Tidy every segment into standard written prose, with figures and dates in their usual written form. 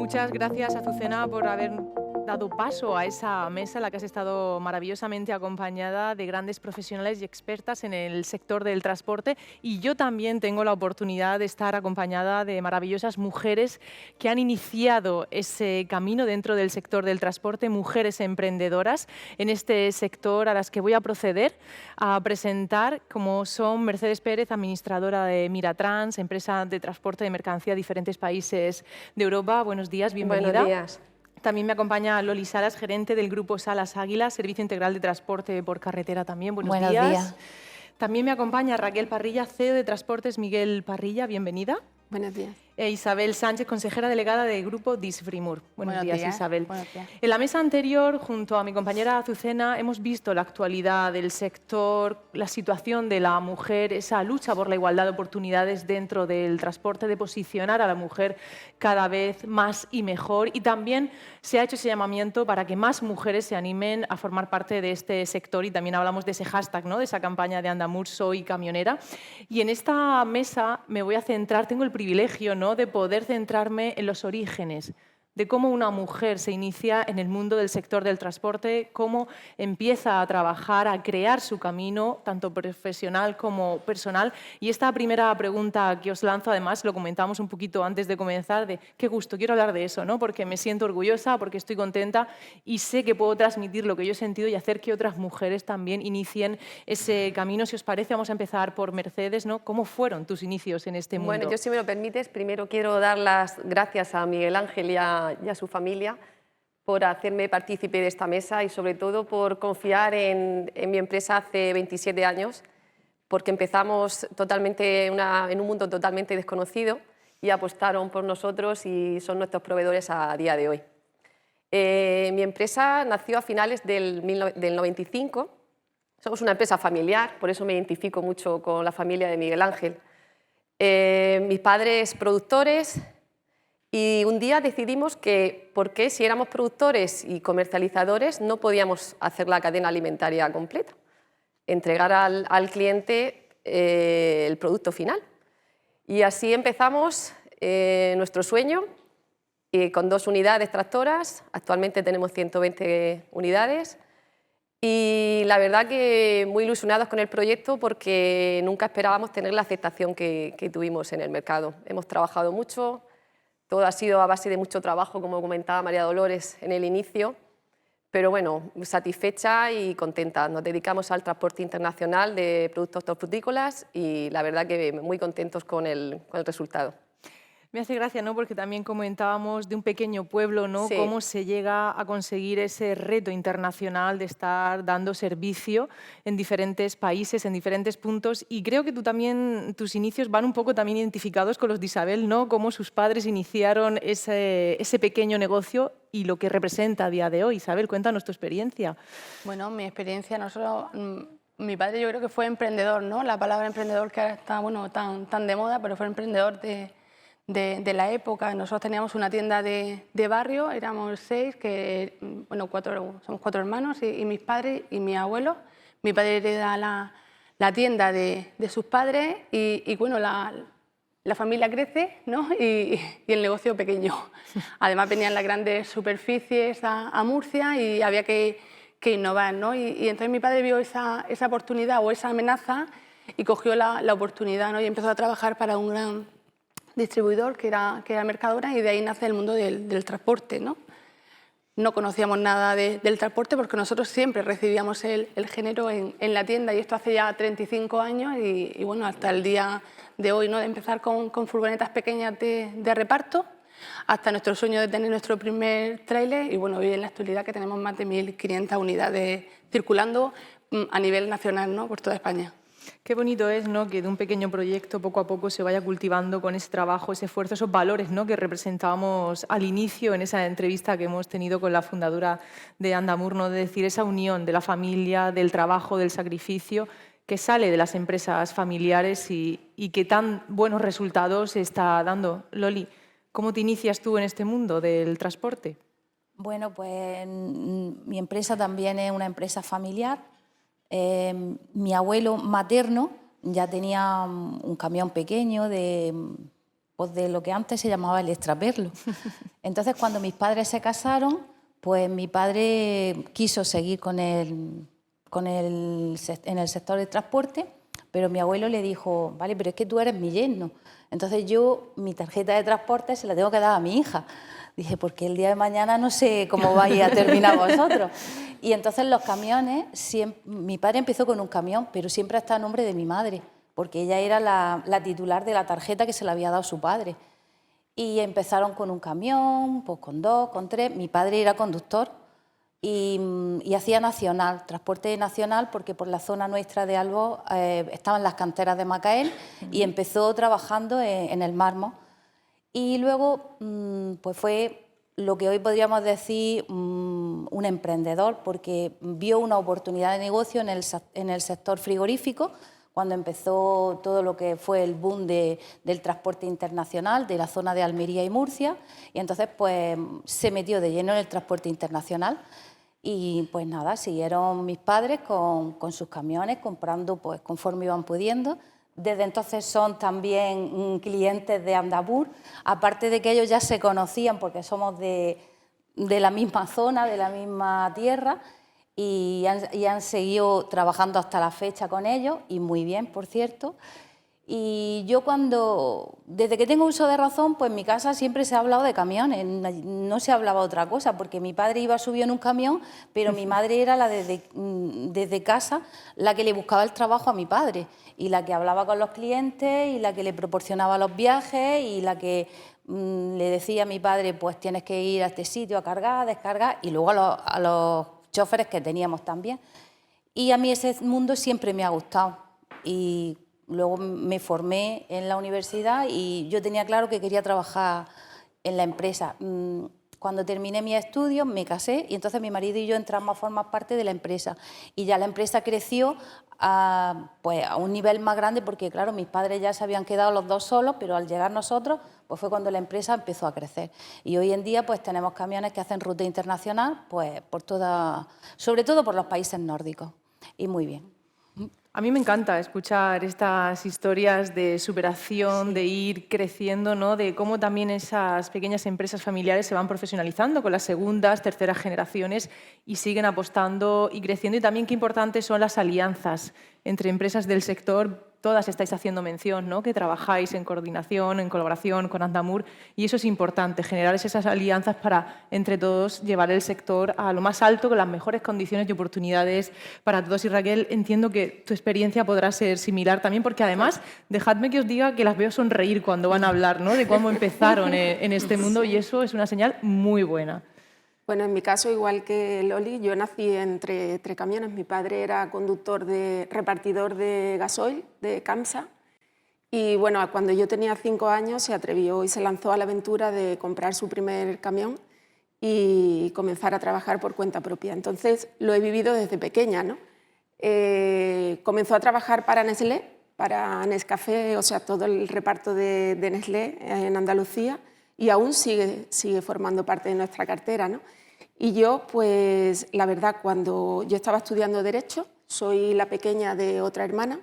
Muchas gracias, Azucena, por haber dado paso a esa mesa en la que has estado maravillosamente acompañada de grandes profesionales y expertas en el sector del transporte. Y yo también tengo la oportunidad de estar acompañada de maravillosas mujeres que han iniciado ese camino dentro del sector del transporte, mujeres emprendedoras en este sector a las que voy a proceder a presentar, como son Mercedes Pérez, administradora de Miratrans, empresa de transporte de mercancía a diferentes países de Europa. Buenos días, bienvenida. Buenos días. También me acompaña Loli Salas, gerente del Grupo Salas Águila, Servicio Integral de Transporte por Carretera también. Buenos días. También me acompaña Raquel Parrilla, CEO de Transportes Miguel Parrilla. Bienvenida. Buenos días. Isabel Sánchez, consejera delegada del Grupo Disfrimur. Buenos días, Isabel. Buenos días. En la mesa anterior, junto a mi compañera Azucena, hemos visto la actualidad del sector, la situación de la mujer, esa lucha por la igualdad de oportunidades dentro del transporte, de posicionar a la mujer cada vez más y mejor. Y también se ha hecho ese llamamiento para que más mujeres se animen a formar parte de este sector. Y también hablamos de ese hashtag, ¿no?, de esa campaña de Andamur Soy Camionera. Y en esta mesa me voy a centrar, tengo el privilegio, ¿no?, de poder centrarme en los orígenes, de cómo una mujer se inicia en el mundo del sector del transporte, cómo empieza a trabajar, a crear su camino, tanto profesional como personal. Y esta primera pregunta que os lanzo, además, lo comentamos un poquito antes de comenzar, de qué gusto, quiero hablar de eso, ¿no?, porque me siento orgullosa, porque estoy contenta y sé que puedo transmitir lo que yo he sentido y hacer que otras mujeres también inicien ese camino. Si os parece, vamos a empezar por Mercedes, ¿no? ¿Cómo fueron tus inicios en este mundo? Bueno, yo, si me lo permites, primero quiero dar las gracias a Miguel Ángel y a su familia por hacerme partícipe de esta mesa y sobre todo por confiar en mi empresa hace 27 años, porque empezamos totalmente en un mundo totalmente desconocido y apostaron por nosotros y son nuestros proveedores a día de hoy. Mi empresa nació a finales del 95. Somos una empresa familiar, por eso me identifico mucho con la familia de Miguel Ángel. Mis padres productores, y un día decidimos que, ¿por qué si éramos productores y comercializadores no podíamos hacer la cadena alimentaria completa? Entregar al cliente el producto final. Y así empezamos nuestro sueño con 2 unidades tractoras. Actualmente tenemos 120 unidades. Y la verdad que muy ilusionados con el proyecto porque nunca esperábamos tener la aceptación que tuvimos en el mercado. Hemos trabajado mucho. Todo ha sido a base de mucho trabajo, como comentaba María Dolores en el inicio, pero bueno, satisfecha y contenta. Nos dedicamos al transporte internacional de productos hortofrutícolas y la verdad que muy contentos con el resultado. Me hace gracia, ¿no?, porque también comentábamos de un pequeño pueblo, ¿no?, Sí. cómo se llega a conseguir ese reto internacional de estar dando servicio en diferentes países, en diferentes puntos. Y creo que tú también, tus inicios van un poco también identificados con los de Isabel, ¿no?, cómo sus padres iniciaron ese pequeño negocio y lo que representa a día de hoy. Isabel, cuéntanos tu experiencia. Bueno, mi experiencia, mi padre yo creo que fue emprendedor, ¿no? La palabra emprendedor que ahora está, bueno, tan de moda, pero fue emprendedor de la época. Nosotros teníamos una tienda de barrio, éramos 6, bueno, somos 4 hermanos y mis padres y mi abuelo. Mi padre hereda la tienda de sus padres y bueno, la familia crece, ¿no?, y el negocio pequeño. Además venían las grandes superficies a Murcia y había que innovar, ¿no? Y entonces mi padre vio esa oportunidad o esa amenaza y cogió la oportunidad, ¿no?, y empezó a trabajar para un gran distribuidor que era Mercadona, y de ahí nace el mundo del transporte, ¿no? No conocíamos nada del transporte porque nosotros siempre recibíamos el género en la tienda, y esto hace ya 35 años y bueno, hasta el día de hoy, ¿no?, de empezar con furgonetas pequeñas de reparto hasta nuestro sueño de tener nuestro primer tráiler y bueno, hoy en la actualidad que tenemos más de 1.500 unidades circulando a nivel nacional, ¿no?, por toda España. Qué bonito es, ¿no?, que de un pequeño proyecto poco a poco se vaya cultivando con ese trabajo, ese esfuerzo, esos valores, ¿no?, que representábamos al inicio en esa entrevista que hemos tenido con la fundadora de Andamur, ¿no?, de decir esa unión de la familia, del trabajo, del sacrificio, que sale de las empresas familiares y que tan buenos resultados está dando. Loli, ¿cómo te inicias tú en este mundo del transporte? Bueno, pues mi empresa también es una empresa familiar. Mi abuelo materno ya tenía un camión pequeño de pues de lo que antes se llamaba el extraperlo. Entonces, cuando mis padres se casaron, pues mi padre quiso seguir en el sector del transporte, pero mi abuelo le dijo, vale, pero es que tú eres mi yerno. Entonces yo mi tarjeta de transporte se la tengo que dar a mi hija. Dije, porque el día de mañana no sé cómo vais a terminar vosotros. Y entonces los camiones, mi padre empezó con un camión, pero siempre está a nombre de mi madre, porque ella era la titular de la tarjeta que se le había dado su padre. Y empezaron con un camión, pues con 2, con 3. Mi padre era conductor y hacía nacional, transporte nacional, porque por la zona nuestra de Albos estaban las canteras de Macael y empezó trabajando en el mármol. Y luego pues fue lo que hoy podríamos decir un emprendedor, porque vio una oportunidad de negocio en el sector frigorífico, cuando empezó todo lo que fue el boom del transporte internacional de la zona de Almería y Murcia, y entonces pues se metió de lleno en el transporte internacional. Y pues nada, siguieron mis padres con sus camiones, comprando pues conforme iban pudiendo. Desde entonces son también clientes de Andapur, aparte de que ellos ya se conocían porque somos de la misma zona, de la misma tierra, y han seguido trabajando hasta la fecha con ellos, y muy bien, por cierto. Y yo desde que tengo uso de razón, pues en mi casa siempre se ha hablado de camiones, no se hablaba otra cosa, porque mi padre iba subido en un camión, pero mi madre era desde casa la que le buscaba el trabajo a mi padre, y la que hablaba con los clientes, y la que le proporcionaba los viajes, y la que le decía a mi padre, pues tienes que ir a este sitio a cargar, a descargar, y luego a los choferes que teníamos también. Y a mí ese mundo siempre me ha gustado. Y luego me formé en la universidad y yo tenía claro que quería trabajar en la empresa. Cuando terminé mis estudios me casé y entonces mi marido y yo entramos a formar parte de la empresa. Y ya la empresa creció a un nivel más grande porque, claro, mis padres ya se habían quedado los dos solos, pero al llegar nosotros pues fue cuando la empresa empezó a crecer. Y hoy en día pues tenemos camiones que hacen ruta internacional, pues sobre todo por los países nórdicos. Y muy bien. A mí me encanta escuchar estas historias de superación, de ir creciendo, ¿no? De cómo también esas pequeñas empresas familiares se van profesionalizando con las segundas, terceras generaciones y siguen apostando y creciendo. Y también qué importantes son las alianzas entre empresas del sector. Todas estáis haciendo mención, ¿no? Que trabajáis en coordinación, en colaboración con Andapur, y eso es importante, generar esas alianzas para, entre todos, llevar el sector a lo más alto, con las mejores condiciones y oportunidades para todos. Y Raquel, entiendo que tu experiencia podrá ser similar también, porque además, dejadme que os diga que las veo sonreír cuando van a hablar, ¿no? De cómo empezaron en este mundo, y eso es una señal muy buena. Bueno, en mi caso, igual que Loli, yo nací entre camiones. Mi padre era repartidor de gasoil de Camsa, y bueno, cuando yo tenía 5 años se atrevió y se lanzó a la aventura de comprar su primer camión y comenzar a trabajar por cuenta propia. Entonces lo he vivido desde pequeña, ¿no? Comenzó a trabajar para Nestlé, para Nescafé, o sea, todo el reparto de Nestlé en Andalucía, y aún sigue formando parte de nuestra cartera, ¿no? Y yo, pues, la verdad, cuando yo estaba estudiando Derecho, soy la pequeña de otra hermana.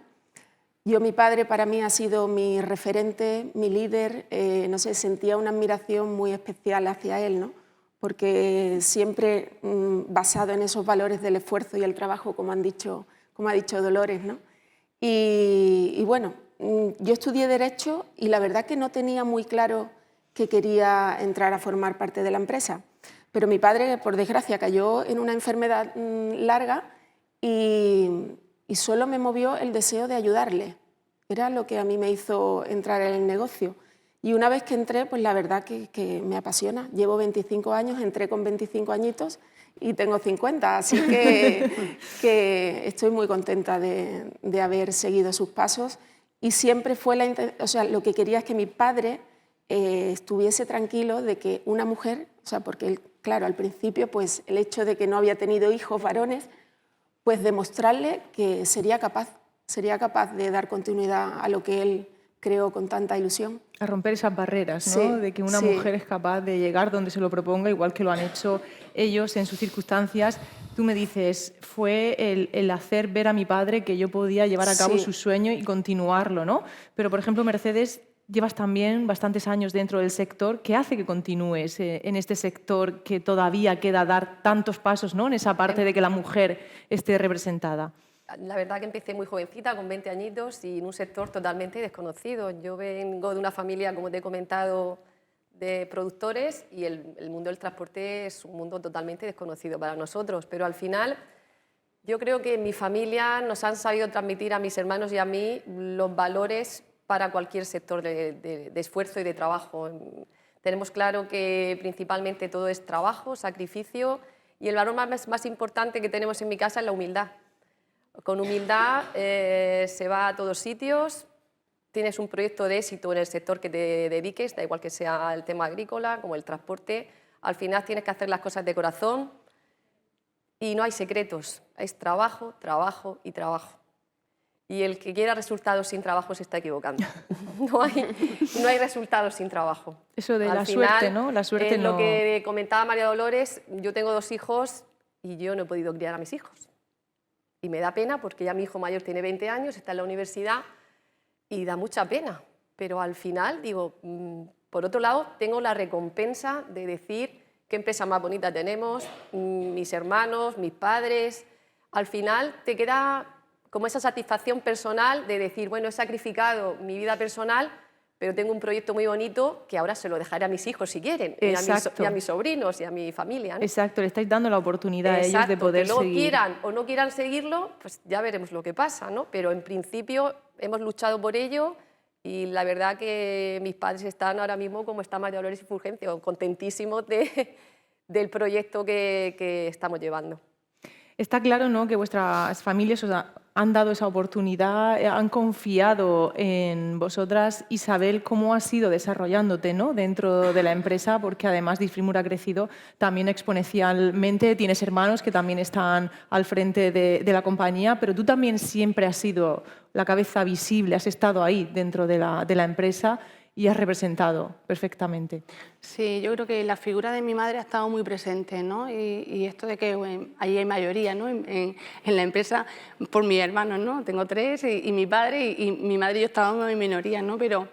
Mi padre para mí ha sido mi referente, mi líder, no sé, sentía una admiración muy especial hacia él, ¿no? Porque siempre basado en esos valores del esfuerzo y el trabajo, como ha dicho Dolores, ¿no? Y bueno, yo estudié Derecho y la verdad que no tenía muy claro que quería entrar a formar parte de la empresa. Pero mi padre, por desgracia, cayó en una enfermedad larga y solo me movió el deseo de ayudarle. Era lo que a mí me hizo entrar en el negocio. Y una vez que entré, pues la verdad que me apasiona. Llevo 25 años, entré con 25 añitos y tengo 50, así que estoy muy contenta de haber seguido sus pasos. Y siempre fue lo que quería es que mi padre estuviese tranquilo de que una mujer, o sea, porque él, claro, al principio, pues el hecho de que no había tenido hijos varones, pues demostrarle que sería capaz de dar continuidad a lo que él creó con tanta ilusión. A romper esas barreras, ¿no? Sí, de que una mujer es capaz de llegar donde se lo proponga, igual que lo han hecho ellos en sus circunstancias. Tú me dices, fue el hacer ver a mi padre que yo podía llevar a cabo su sueño y continuarlo, ¿no? Pero, por ejemplo, Mercedes llevas también bastantes años dentro del sector. ¿Qué hace que continúes en este sector que todavía queda dar tantos pasos, ¿no?, en esa parte de que la mujer esté representada? La verdad que empecé muy jovencita, con 20 añitos, y en un sector totalmente desconocido. Yo vengo de una familia, como te he comentado, de productores, y el mundo del transporte es un mundo totalmente desconocido para nosotros. Pero al final, yo creo que en mi familia nos han sabido transmitir a mis hermanos y a mí los valores para cualquier sector de esfuerzo y de trabajo. Tenemos claro que principalmente todo es trabajo, sacrificio, y el valor más importante que tenemos en mi casa es la humildad. Con humildad se va a todos sitios, tienes un proyecto de éxito en el sector que te dediques, da igual que sea el tema agrícola como el transporte, al final tienes que hacer las cosas de corazón y no hay secretos, es trabajo, trabajo y trabajo. Y el que quiera resultados sin trabajo se está equivocando. No hay resultados sin trabajo. Eso de la final, suerte, ¿no? La suerte no... Lo que comentaba María Dolores, yo tengo 2 hijos y yo no he podido criar a mis hijos. Y me da pena porque ya mi hijo mayor tiene 20 años, está en la universidad y da mucha pena. Pero al final, digo, por otro lado, tengo la recompensa de decir qué empresa más bonita tenemos, mis hermanos, mis padres. Al final te queda como esa satisfacción personal de decir, bueno, he sacrificado mi vida personal, pero tengo un proyecto muy bonito que ahora se lo dejaré a mis hijos si quieren, y a mis sobrinos y a mi familia, ¿no? Exacto, le estáis dando la oportunidad a ellos de poder que luego seguir. quieran o no quieran seguirlo, pues ya veremos lo que pasa, ¿no? Pero en principio hemos luchado por ello y la verdad que mis padres están ahora mismo como está María Dolores y Fulgencio, contentísimos del proyecto que estamos llevando. Está claro, ¿no?, que vuestras familias os han dado esa oportunidad, han confiado en vosotras. Isabel, ¿cómo has ido desarrollándote, ¿no?, dentro de la empresa? Porque además Disfrimur ha crecido también exponencialmente, tienes hermanos que también están al frente de la compañía, pero tú también siempre has sido la cabeza visible, has estado ahí dentro de la empresa y has representado perfectamente. Sí, yo creo que la figura de mi madre ha estado muy presente, ¿no? Y esto de que ahí hay mayoría, ¿no?, en la empresa por mis hermanos, ¿no? Tengo 3 y mi padre y mi madre y yo estábamos en minoría, ¿no? Pero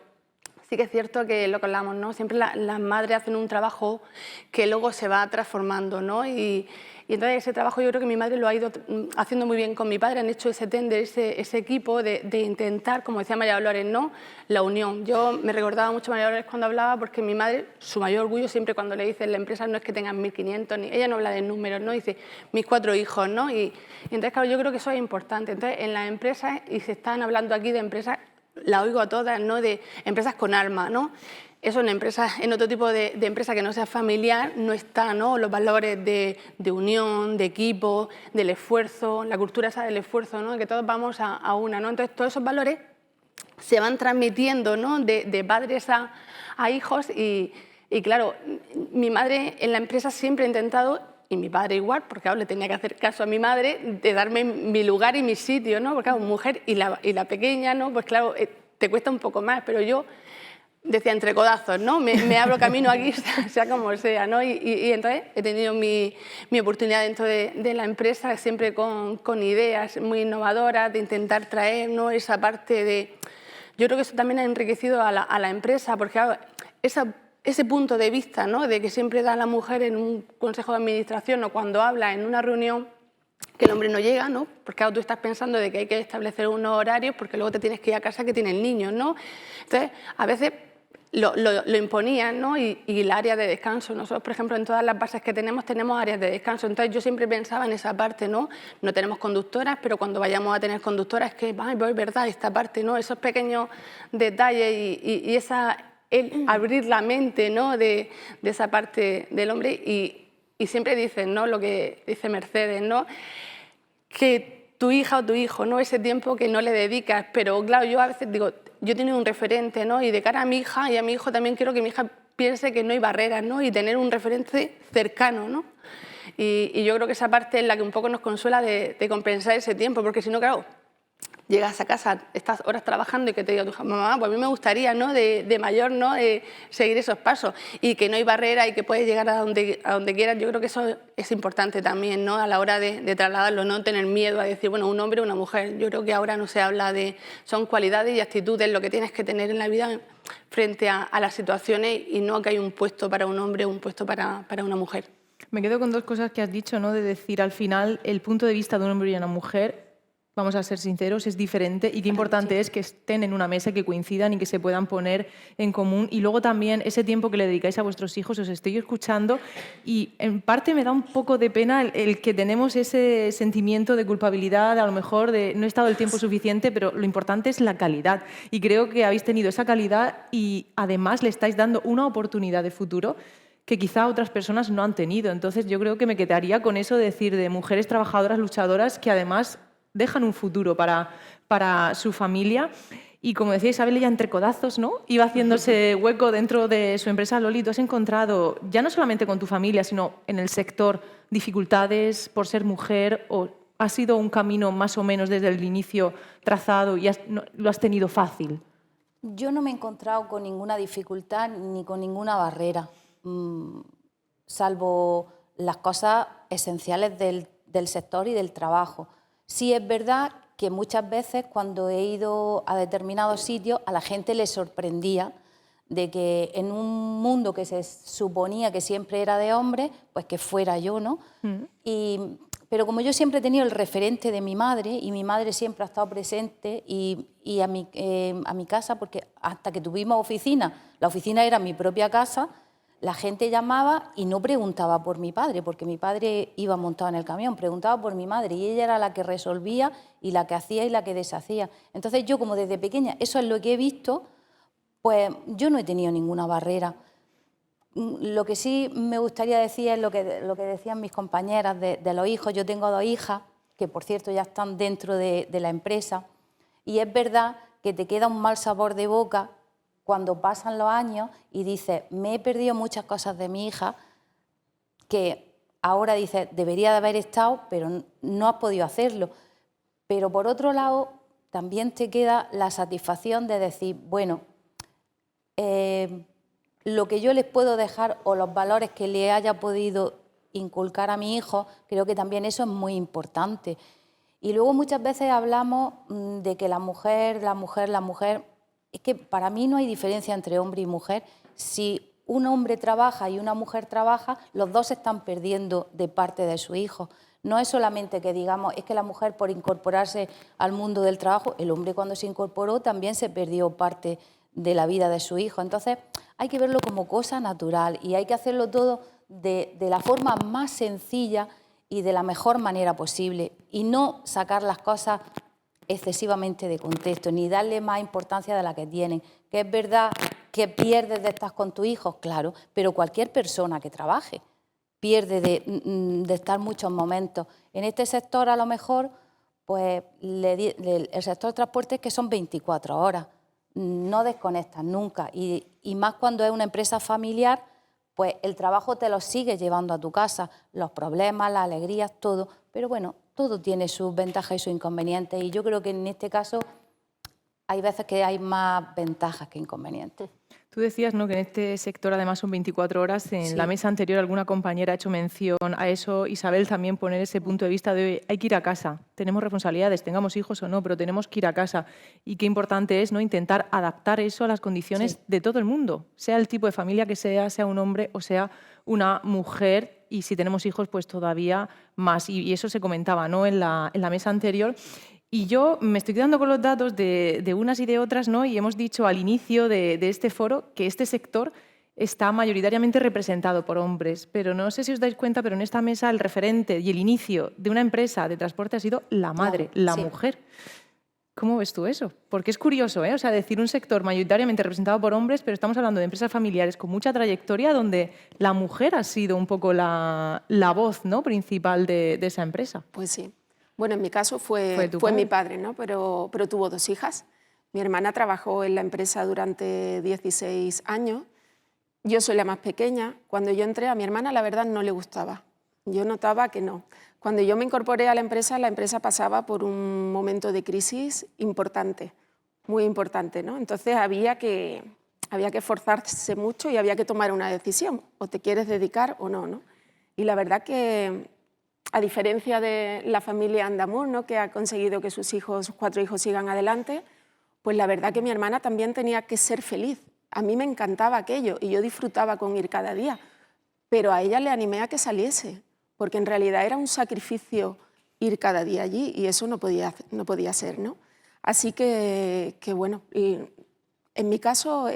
sí que es cierto que lo que hablamos, ¿no? Siempre las madres hacen un trabajo que luego se va transformando, ¿no? Y entonces ese trabajo yo creo que mi madre lo ha ido haciendo muy bien con mi padre, han hecho ese tender, ese equipo de intentar, como decía María Dolores, ¿no?, la unión. Yo me recordaba mucho a María Dolores cuando hablaba, porque mi madre, su mayor orgullo siempre cuando le dice en la empresa no es que tengan 1.500, ella no habla de números, ¿no?, dice mis 4 hijos, ¿no? Y entonces, claro, yo creo que eso es importante. Entonces, en las empresas, y se están hablando aquí de empresas, la oigo a todas, ¿no?, de empresas con alma, ¿no? Eso en otro tipo de empresa que no sea familiar no está, ¿no?, los valores de unión, de equipo, del esfuerzo, la cultura esa del esfuerzo, ¿no?, que todos vamos a una, ¿no? Entonces todos esos valores se van transmitiendo, ¿no?, de padres a hijos y claro, mi madre en la empresa siempre ha intentado, y mi padre igual, porque claro, le tenía que hacer caso a mi madre, de darme mi lugar y mi sitio, ¿no? Porque claro, mujer y la pequeña, ¿no?, pues claro, te cuesta un poco más, pero yo decía entre codazos, ¿no? Me abro camino aquí, sea como sea, ¿no? Y entonces he tenido mi oportunidad dentro de la empresa, siempre con ideas muy innovadoras, de intentar traer, ¿no?, esa parte de... Yo creo que eso también ha enriquecido a la empresa, porque claro, ese punto de vista, ¿no?, de que siempre da la mujer en un consejo de administración o cuando habla en una reunión, que el hombre no llega, ¿no? Porque claro, tú estás pensando de que hay que establecer unos horarios porque luego te tienes que ir a casa que tienen niños, ¿no? Entonces, a veces lo imponían, ¿no? Y el área de descanso. Nosotros, por ejemplo, en todas las bases que tenemos áreas de descanso. Entonces, yo siempre pensaba en esa parte, ¿no? No tenemos conductoras, pero cuando vayamos a tener conductoras, es que, ay, pues es verdad, esta parte, ¿no? Esos pequeños detalles y el abrir la mente, ¿no?, de esa parte del hombre. Y siempre dicen, ¿no?, lo que dice Mercedes, ¿no?, que tu hija o tu hijo, ¿no?, ese tiempo que no le dedicas. Pero claro, yo a veces digo, yo he tenido un referente, ¿no?, y de cara a mi hija y a mi hijo también quiero que mi hija piense que no hay barreras, ¿no?, y tener un referente cercano, ¿no? Y yo creo que esa parte es la que un poco nos consuela de compensar ese tiempo, porque si no, claro, llegas a casa, estás horas trabajando y que te diga tu hija, mamá, pues a mí me gustaría, ¿no?, de mayor, ¿no?, seguir esos pasos, y que no hay barrera y que puedes llegar a donde quieras. Yo creo que eso es importante también, ¿no?, a la hora de trasladarlo, no tener miedo a decir, bueno, un hombre o una mujer. Yo creo que ahora no se habla de, son cualidades y actitudes lo que tienes que tener en la vida frente a las situaciones, y no que hay un puesto para un hombre o un puesto para una mujer. Me quedo con dos cosas que has dicho, ¿no? De decir, al final, el punto de vista de un hombre y una mujer, vamos a ser sinceros, es diferente, y qué importante es que estén en una mesa, que coincidan y que se puedan poner en común. Y luego también ese tiempo que le dedicáis a vuestros hijos, os estoy escuchando y en parte me da un poco de pena el que tenemos ese sentimiento de culpabilidad, a lo mejor de no he estado el tiempo suficiente, pero lo importante es la calidad. Y creo que habéis tenido esa calidad y además le estáis dando una oportunidad de futuro que quizá otras personas no han tenido. Entonces yo creo que me quedaría con eso de decir de mujeres trabajadoras, luchadoras, que además dejan un futuro para su familia. Y como decía Isabel, ella entre codazos, ¿no?, iba haciéndose hueco dentro de su empresa. Loli, ¿tú has encontrado, ya no solamente con tu familia, sino en el sector, dificultades por ser mujer, o ha sido un camino más o menos desde el inicio trazado y lo has tenido fácil? Yo no me he encontrado con ninguna dificultad ni con ninguna barrera, salvo las cosas esenciales del sector y del trabajo. Sí es verdad que muchas veces cuando he ido a determinados sitios a la gente le sorprendía de que en un mundo que se suponía que siempre era de hombres, pues que fuera yo, ¿no? Pero como yo siempre he tenido el referente de mi madre, y mi madre siempre ha estado presente y a mi casa, porque hasta que tuvimos oficina, la oficina era mi propia casa, la gente llamaba y no preguntaba por mi padre, porque mi padre iba montado en el camión, preguntaba por mi madre y ella era la que resolvía y la que hacía y la que deshacía. Entonces yo, como desde pequeña, eso es lo que he visto, pues yo no he tenido ninguna barrera. Lo que sí me gustaría decir es lo que decían mis compañeras de los hijos. Yo tengo 2 hijas, que por cierto ya están dentro de la empresa, y es verdad que te queda un mal sabor de boca cuando pasan los años y dices, me he perdido muchas cosas de mi hija, que ahora dices, debería de haber estado, pero no has podido hacerlo. Pero por otro lado, también te queda la satisfacción de decir, bueno, lo que yo les puedo dejar o los valores que le haya podido inculcar a mi hijo, creo que también eso es muy importante. Y luego muchas veces hablamos de que la mujer, es que para mí no hay diferencia entre hombre y mujer. Si un hombre trabaja y una mujer trabaja, los dos se están perdiendo de parte de su hijo. No es solamente que digamos, es que la mujer por incorporarse al mundo del trabajo, el hombre cuando se incorporó también se perdió parte de la vida de su hijo. Entonces hay que verlo como cosa natural y hay que hacerlo todo de la forma más sencilla y de la mejor manera posible, y no sacar las cosas excesivamente de contexto, ni darle más importancia de la que tienen. Que es verdad que pierdes de estar con tu hijo, claro, pero cualquier persona que trabaje pierde de estar muchos momentos. En este sector a lo mejor, pues el sector transporte es que son 24 horas, no desconectas nunca, y más cuando es una empresa familiar, pues el trabajo te lo sigue llevando a tu casa, los problemas, las alegrías, todo, pero bueno, todo tiene sus ventajas y sus inconvenientes, y yo creo que en este caso hay veces que hay más ventajas que inconvenientes. Tú decías, ¿no?, que en este sector además son 24 horas. En la mesa anterior alguna compañera ha hecho mención a eso. Isabel, también poner ese punto de vista de hay que ir a casa. Tenemos responsabilidades, tengamos hijos o no, pero tenemos que ir a casa. Y qué importante es, ¿no?, intentar adaptar eso a las condiciones de todo el mundo, sea el tipo de familia que sea un hombre o sea una mujer. Y si tenemos hijos, pues todavía más. Y eso se comentaba, ¿no?, en la mesa anterior. Y yo me estoy quedando con los datos de unas y de otras, ¿no? Y hemos dicho al inicio de este foro que este sector está mayoritariamente representado por hombres. Pero no sé si os dais cuenta, pero en esta mesa el referente y el inicio de una empresa de transporte ha sido la madre, la mujer. ¿Cómo ves tú eso? Porque es curioso, ¿eh? O sea, decir un sector mayoritariamente representado por hombres, pero estamos hablando de empresas familiares con mucha trayectoria donde la mujer ha sido un poco la voz, ¿no?, principal de esa empresa. Pues sí. Bueno, en mi caso fue mi padre, ¿no? Pero tuvo 2 hijas. Mi hermana trabajó en la empresa durante 16 años. Yo soy la más pequeña. Cuando yo entré, a mi hermana la verdad no le gustaba. Yo notaba que no. Cuando yo me incorporé a la empresa pasaba por un momento de crisis importante, muy importante, ¿no? Entonces había que esforzarse mucho y había que tomar una decisión, o te quieres dedicar o no, ¿no? Y la verdad que, a diferencia de la familia Andamur, ¿no?, que ha conseguido que sus 4 hijos sigan adelante, pues la verdad que mi hermana también tenía que ser feliz. A mí me encantaba aquello y yo disfrutaba con ir cada día, pero a ella le animé a que saliese, porque en realidad era un sacrificio ir cada día allí y eso no podía ser, ¿no? Así que bueno, en mi caso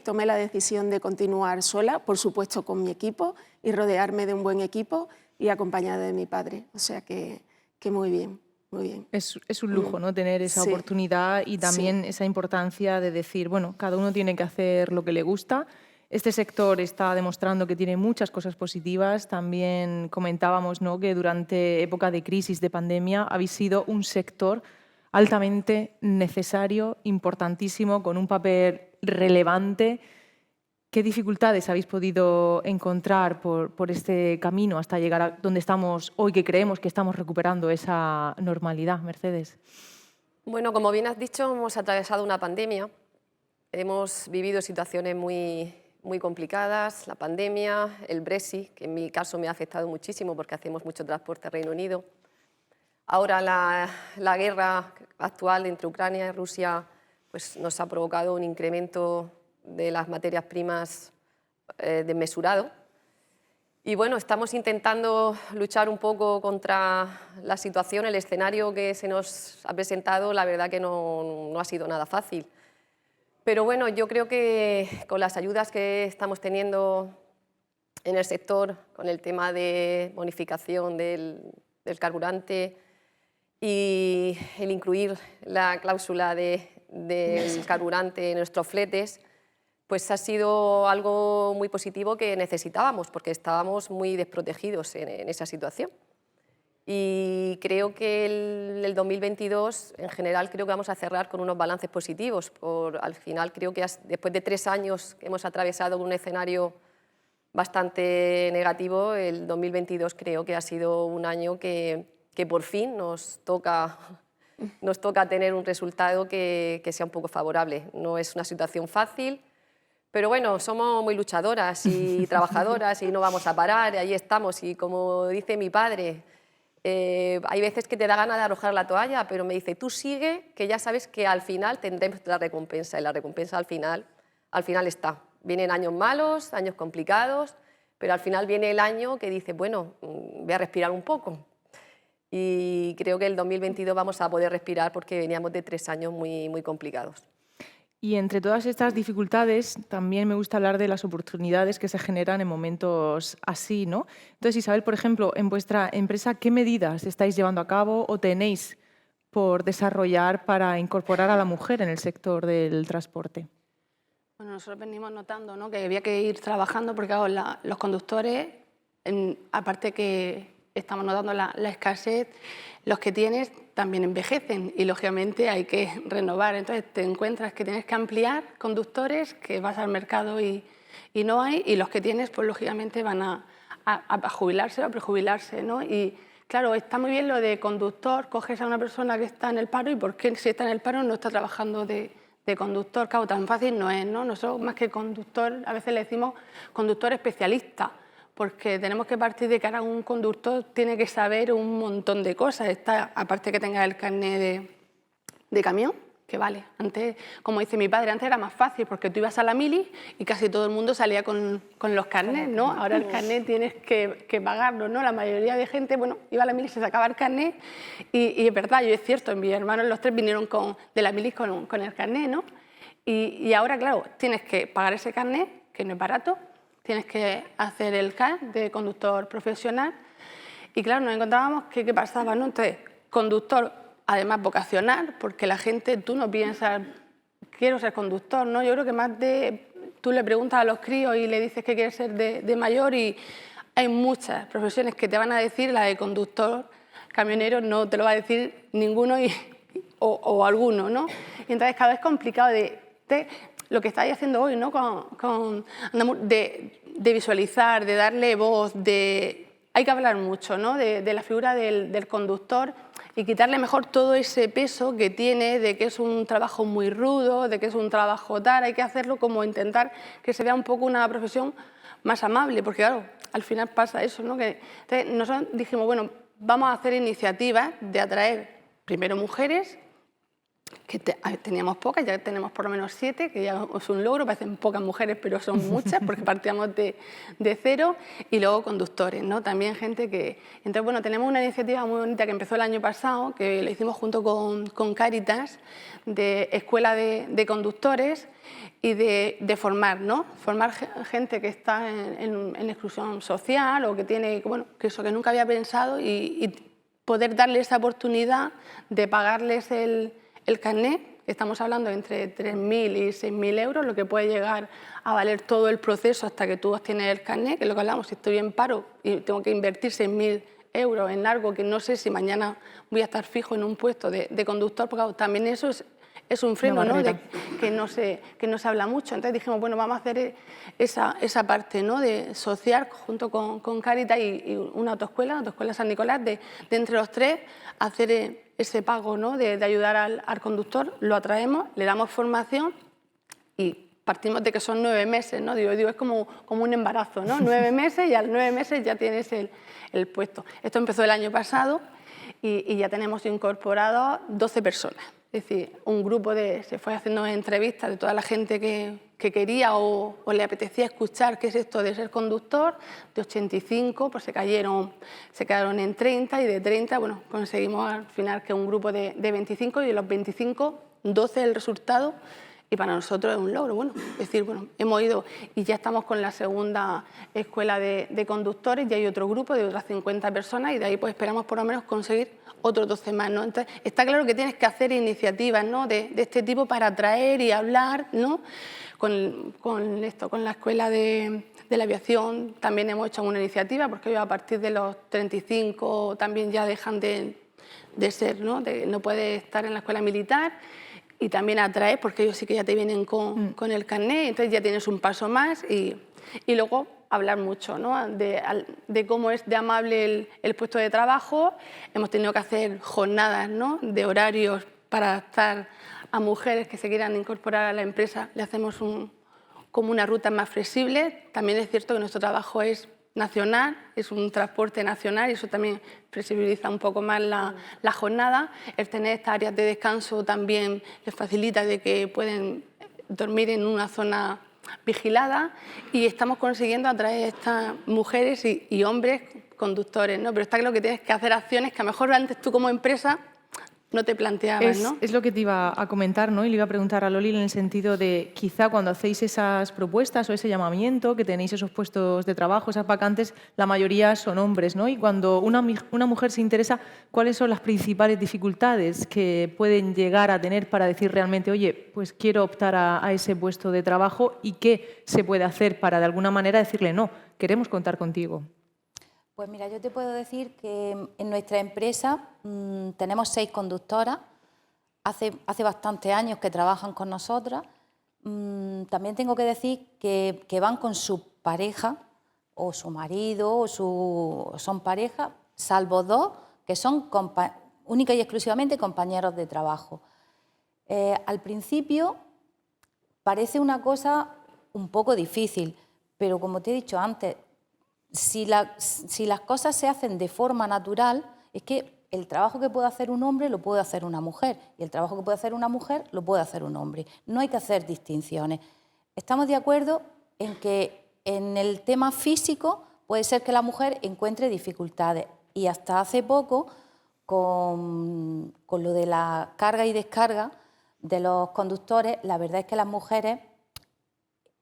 tomé la decisión de continuar sola, por supuesto con mi equipo y rodearme de un buen equipo y acompañada de mi padre. O sea que muy bien, muy bien. Es un lujo, ¿no?, tener esa Sí. oportunidad y también esa importancia de decir, bueno, cada uno tiene que hacer lo que le gusta. Este sector está demostrando que tiene muchas cosas positivas. También comentábamos, ¿no?, que durante época de crisis, de pandemia, habéis sido un sector altamente necesario, importantísimo, con un papel relevante. ¿Qué dificultades habéis podido encontrar por este camino hasta llegar a donde estamos hoy, que creemos que estamos recuperando esa normalidad, Mercedes? Bueno, como bien has dicho, hemos atravesado una pandemia. Hemos vivido situaciones muy complicadas, la pandemia, el Brexit, que en mi caso me ha afectado muchísimo porque hacemos mucho transporte a Reino Unido. Ahora la guerra actual entre Ucrania y Rusia pues, nos ha provocado un incremento de las materias primas desmesurado. Y bueno, estamos intentando luchar un poco contra la situación, el escenario que se nos ha presentado, la verdad que no ha sido nada fácil. Pero bueno, yo creo que con las ayudas que estamos teniendo en el sector, con el tema de bonificación del carburante y el incluir la cláusula del carburante en nuestros fletes, pues ha sido algo muy positivo que necesitábamos porque estábamos muy desprotegidos en esa situación. Y creo que el 2022, en general, creo que vamos a cerrar con unos balances positivos. Al final, creo que después de 3 años que hemos atravesado un escenario bastante negativo, el 2022 creo que ha sido un año que por fin nos toca tener un resultado que sea un poco favorable. No es una situación fácil, pero bueno, somos muy luchadoras y trabajadoras y no vamos a parar, y ahí estamos. Y como dice mi padre, hay veces que te da ganas de arrojar la toalla, pero me dice, tú sigue, que ya sabes que al final tendremos la recompensa, y la recompensa al final está. Vienen años malos, años complicados, pero al final viene el año que dice, bueno, voy a respirar un poco. Y creo que el 2022 vamos a poder respirar porque veníamos de 3 años muy complicados. Y entre todas estas dificultades, también me gusta hablar de las oportunidades que se generan en momentos así, ¿no? Entonces, Isabel, por ejemplo, en vuestra empresa, ¿qué medidas estáis llevando a cabo o tenéis por desarrollar para incorporar a la mujer en el sector del transporte? Bueno, nosotros venimos notando, ¿no?, que había que ir trabajando porque claro, los conductores, aparte que estamos notando la escasez, los que tienes también envejecen y lógicamente hay que renovar. Entonces te encuentras que tienes que ampliar conductores, que vas al mercado y no hay, y los que tienes pues lógicamente van a jubilarse o a prejubilarse, ¿no? Y claro, está muy bien lo de conductor, coges a una persona que está en el paro y ¿por qué si está en el paro no está trabajando de conductor? Claro, tan fácil no es, ¿no? Nosotros más que conductor a veces le decimos conductor especialista, porque tenemos que partir de que ahora un conductor tiene que saber un montón de cosas. Aparte que tenga el carnet de camión, que vale. Antes, como dice mi padre, antes era más fácil porque tú ibas a la mili y casi todo el mundo salía con los carnets, ¿no? Ahora el carnet tienes que pagarlo, ¿no? La mayoría de gente, bueno, iba a la mili, se sacaba el carnet y es verdad, es cierto, mis hermanos los 3 vinieron de la mili con el carnet, ¿no? Y ahora, claro, tienes que pagar ese carnet, que no es barato, tienes que hacer el CAS de conductor profesional y claro, nos encontrábamos que qué pasaba, ¿no? Entonces, conductor, además vocacional, porque la gente, tú no piensas, quiero ser conductor, ¿no? Yo creo que más tú le preguntas a los críos y le dices que quieres ser de mayor y hay muchas profesiones que te van a decir, la de conductor, camionero, no te lo va a decir ninguno o alguno, ¿no? Y entonces cada vez es complicado lo que estáis haciendo hoy, ¿no? De de visualizar, de darle voz, hay que hablar mucho, ¿no? de la figura del conductor y quitarle mejor todo ese peso que tiene de que es un trabajo muy rudo, de que es un trabajo tal. Hay que hacerlo como intentar que se vea un poco una profesión más amable, porque claro, al final pasa eso, ¿no? Entonces nosotros dijimos, bueno, vamos a hacer iniciativas de atraer primero mujeres, que teníamos pocas, ya tenemos por lo menos 7, que ya es un logro, parecen pocas mujeres, pero son muchas, porque partíamos de cero, y luego conductores, ¿no? También gente que... Entonces, bueno, tenemos una iniciativa muy bonita que empezó el año pasado, que la hicimos junto con Cáritas, de escuela de conductores, y de formar, ¿no? Formar gente que está en exclusión social o que tiene, bueno, que eso que nunca había pensado y poder darle esa oportunidad de pagarles el carnet, que estamos hablando entre 3.000 y 6.000 euros, lo que puede llegar a valer todo el proceso hasta que tú obtienes el carnet, que es lo que hablamos, si estoy en paro y tengo que invertir 6.000 euros en algo que no sé si mañana voy a estar fijo en un puesto de conductor, porque también eso es un freno, ¿no? Que no se habla mucho. Entonces dijimos, bueno, vamos a hacer esa parte, ¿no? De social junto con Cáritas y una autoescuela San Nicolás, de entre los 3 hacer ese pago, ¿no? de ayudar al conductor, lo atraemos, le damos formación y partimos de que son 9 meses, ¿no? Digo, es como un embarazo, ¿no? 9 meses y a los 9 meses ya tienes el puesto. Esto empezó el año pasado y ya tenemos incorporados 12 personas. Es decir, un grupo se fue haciendo entrevistas de toda la gente que quería o le apetecía escuchar qué es esto de ser conductor. De 85, pues se quedaron en 30 y de 30, bueno, conseguimos al final que un grupo de 25 y de los 25, 12 el resultado. Y para nosotros es un logro, bueno, es decir, bueno, hemos ido y ya estamos con la segunda escuela de conductores, y hay otro grupo de otras 50 personas y de ahí pues esperamos por lo menos conseguir otros 12 más, ¿no? Entonces, está claro que tienes que hacer iniciativas, ¿no? de este tipo para atraer y hablar, ¿no? Con la escuela de la aviación también hemos hecho una iniciativa, porque ellos a partir de los 35 también ya dejan de ser, ¿no? No puedes estar en la escuela militar. Y también atraer, porque ellos sí que ya te vienen con el carnet, entonces ya tienes un paso más y luego hablar mucho, ¿no? de cómo es de amable el puesto de trabajo. Hemos tenido que hacer jornadas, ¿no? de horarios para adaptar a mujeres que se quieran incorporar a la empresa. Le hacemos como una ruta más flexible. También es cierto que nuestro trabajo es nacional, es un transporte nacional y eso también flexibiliza un poco más la jornada. El tener estas áreas de descanso también les facilita de que pueden dormir en una zona vigilada y estamos consiguiendo atraer a estas mujeres y hombres conductores, ¿no? Pero está claro que tienes que hacer acciones que a lo mejor antes tú como empresa no te planteabas, ¿no? Es lo que te iba a comentar, ¿no? Y le iba a preguntar a Loli en el sentido de quizá cuando hacéis esas propuestas o ese llamamiento, que tenéis esos puestos de trabajo, esas vacantes, la mayoría son hombres, ¿no? Y cuando una mujer se interesa, ¿cuáles son las principales dificultades que pueden llegar a tener para decir realmente, oye, pues quiero optar a ese puesto de trabajo, y qué se puede hacer para de alguna manera decirle no, queremos contar contigo? Pues mira, yo te puedo decir que en nuestra empresa tenemos 6 conductoras, hace bastantes años que trabajan con nosotras. También tengo que decir que van con su pareja, o su marido, o son pareja, salvo 2 que son única y exclusivamente compañeros de trabajo. Al principio parece una cosa un poco difícil, pero como te he dicho antes, si las cosas se hacen de forma natural, es que el trabajo que puede hacer un hombre lo puede hacer una mujer, y el trabajo que puede hacer una mujer lo puede hacer un hombre. No hay que hacer distinciones. Estamos de acuerdo en que en el tema físico puede ser que la mujer encuentre dificultades, y hasta hace poco, con lo de la carga y descarga de los conductores, la verdad es que las mujeres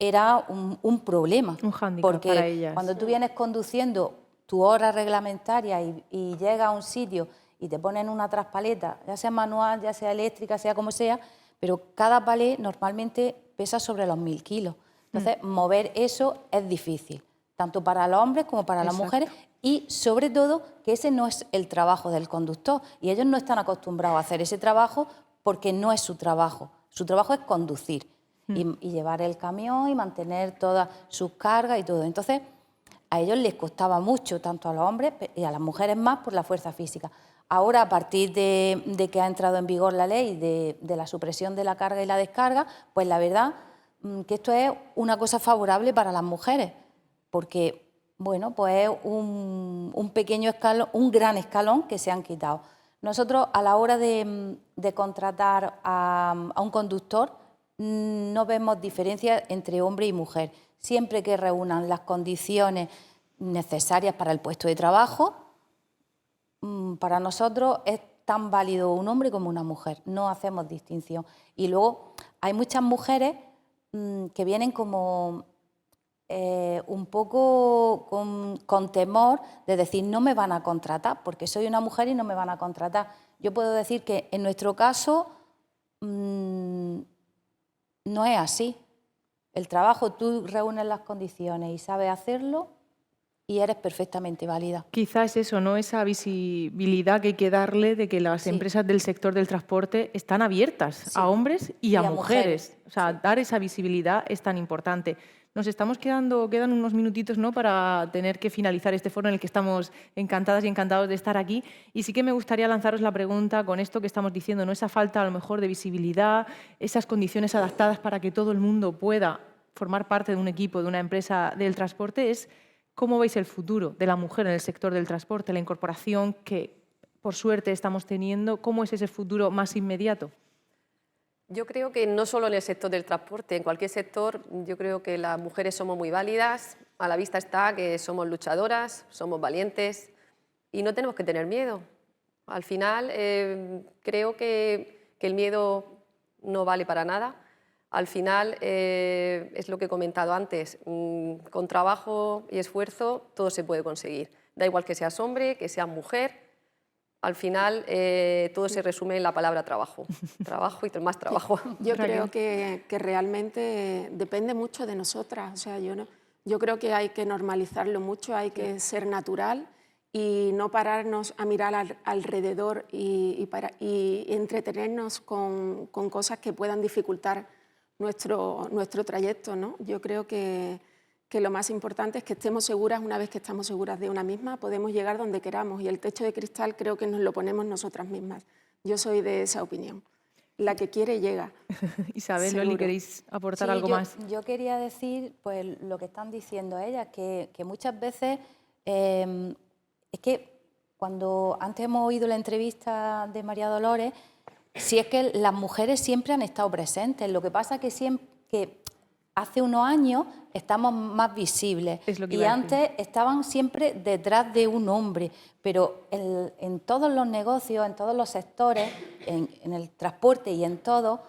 era un problema. Un hándicap porque para ellas. Cuando tú vienes conduciendo tu hora reglamentaria y llegas a un sitio y te ponen una traspaleta, ya sea manual, ya sea eléctrica, sea como sea, pero cada palé normalmente pesa sobre los 1000 kilos. Entonces, mover eso es difícil, tanto para los hombres como para las mujeres, y sobre todo que ese no es el trabajo del conductor, y ellos no están acostumbrados a hacer ese trabajo porque no es su trabajo es conducir. y llevar el camión y mantener todas sus cargas y todo. Entonces, a ellos les costaba mucho, tanto a los hombres y a las mujeres más, por la fuerza física. Ahora, a partir de que ha entrado en vigor la ley de la supresión de la carga y la descarga, pues la verdad que esto es una cosa favorable para las mujeres, porque, bueno, pues es un pequeño escalón, un gran escalón que se han quitado. Nosotros, a la hora de contratar a un conductor, no vemos diferencia entre hombre y mujer. Siempre que reúnan las condiciones necesarias para el puesto de trabajo, para nosotros es tan válido un hombre como una mujer, no hacemos distinción. Y luego hay muchas mujeres que vienen como un poco con temor de decir no me van a contratar porque soy una mujer y no me van a contratar. Yo puedo decir que en nuestro caso no es así. El trabajo, tú reúnes las condiciones y sabes hacerlo y eres perfectamente válida. Quizás eso, ¿no? Esa visibilidad que hay que darle de que las empresas del sector del transporte están abiertas a hombres y a mujeres. O sea, dar esa visibilidad es tan importante. Nos estamos quedan unos minutitos, ¿no?, para tener que finalizar este foro en el que estamos encantadas y encantados de estar aquí. Y sí que me gustaría lanzaros la pregunta con esto que estamos diciendo, ¿no? Esa falta a lo mejor de visibilidad, esas condiciones adaptadas para que todo el mundo pueda formar parte de un equipo, de una empresa del transporte, es ¿cómo veis el futuro de la mujer en el sector del transporte, la incorporación que por suerte estamos teniendo? ¿Cómo es ese futuro más inmediato? Yo creo que no solo en el sector del transporte, en cualquier sector, yo creo que las mujeres somos muy válidas, a la vista está que somos luchadoras, somos valientes y no tenemos que tener miedo. Al final, creo que el miedo no vale para nada. Al final, es lo que he comentado antes, con trabajo y esfuerzo todo se puede conseguir. Da igual que seas hombre, que seas mujer. Al final, todo se resume en la palabra trabajo. Trabajo y más trabajo. Yo creo que realmente depende mucho de nosotras. O sea, yo creo que hay que normalizarlo mucho, hay que ser natural y no pararnos a mirar alrededor y entretenernos con cosas que puedan dificultar nuestro trayecto, ¿no? Yo creo que lo más importante es que estemos seguras. Una vez que estamos seguras de una misma, podemos llegar donde queramos, y el techo de cristal creo que nos lo ponemos nosotras mismas. Yo soy de esa opinión. La que quiere llega. Isabel, Loli, ¿queréis aportar algo más? Yo quería decir pues, lo que están diciendo ellas, que muchas veces es que cuando antes hemos oído la entrevista de María Dolores, si es que las mujeres siempre han estado presentes. Lo que pasa es que hace unos años estamos más visibles y antes estaban siempre detrás de un hombre, pero en todos los negocios, en todos los sectores, en el transporte y en todo,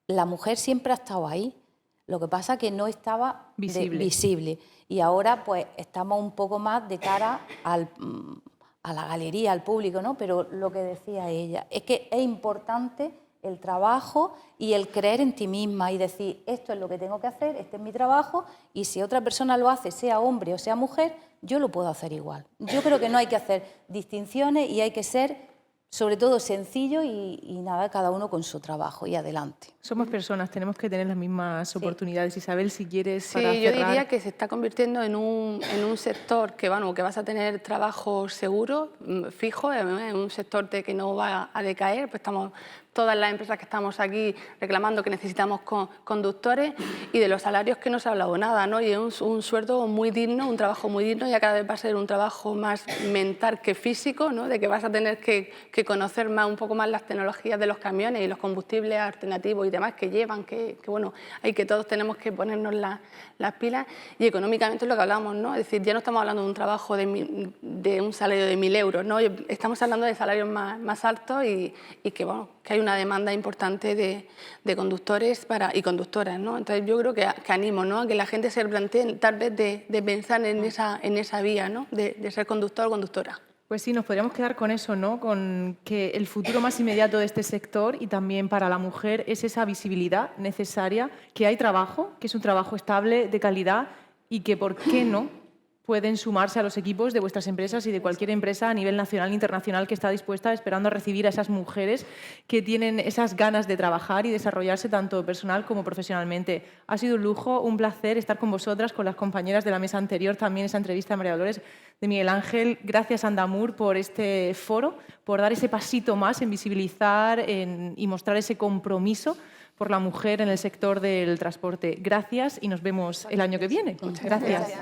la mujer siempre ha estado ahí. Lo que pasa es que no estaba visible. Y ahora pues estamos un poco más de cara a la galería, al público, ¿no? Pero lo que decía ella, es que es importante el trabajo y el creer en ti misma y decir, esto es lo que tengo que hacer, este es mi trabajo, y si otra persona lo hace, sea hombre o sea mujer, yo lo puedo hacer igual. Yo creo que no hay que hacer distinciones y hay que ser, sobre todo, sencillo y nada, cada uno con su trabajo y adelante. Somos personas, tenemos que tener las mismas oportunidades. Isabel, si quieres, para yo cerrar. diría que se está convirtiendo en un sector que vas a tener trabajo seguro, fijo, en un sector que no va a decaer. Pues estamos todas las empresas que estamos aquí reclamando que necesitamos conductores, y de los salarios que no se ha hablado nada, ¿no? Y es un sueldo muy digno, un trabajo muy digno, ya cada vez va a ser un trabajo más mental que físico, ¿no? De que vas a tener que conocer un poco más las tecnologías de los camiones y los combustibles alternativos y demás que llevan, que bueno, hay que todos tenemos que ponernos las pilas, y económicamente es lo que hablamos, ¿no? Es decir, ya no estamos hablando de un trabajo de un salario de 1.000 euros, ¿no? Estamos hablando de salarios más altos y que, bueno, que hay una demanda importante de conductores y conductoras, ¿no? Entonces yo creo que animo, ¿no?, a que la gente se plantee tal vez de pensar en esa vía, ¿no?, de ser conductor o conductora. Pues sí, nos podríamos quedar con eso, ¿no? Con que el futuro más inmediato de este sector y también para la mujer es esa visibilidad necesaria, que hay trabajo, que es un trabajo estable, de calidad, y que, ¿por qué no?, pueden sumarse a los equipos de vuestras empresas y de cualquier empresa a nivel nacional e internacional que está dispuesta, esperando a recibir a esas mujeres que tienen esas ganas de trabajar y desarrollarse tanto personal como profesionalmente. Ha sido un lujo, un placer estar con vosotras, con las compañeras de la mesa anterior, también esa entrevista de María Dolores, de Miguel Ángel. Gracias, Andamur, por este foro, por dar ese pasito más en visibilizar y mostrar ese compromiso por la mujer en el sector del transporte. Gracias y nos vemos el año que viene. Gracias.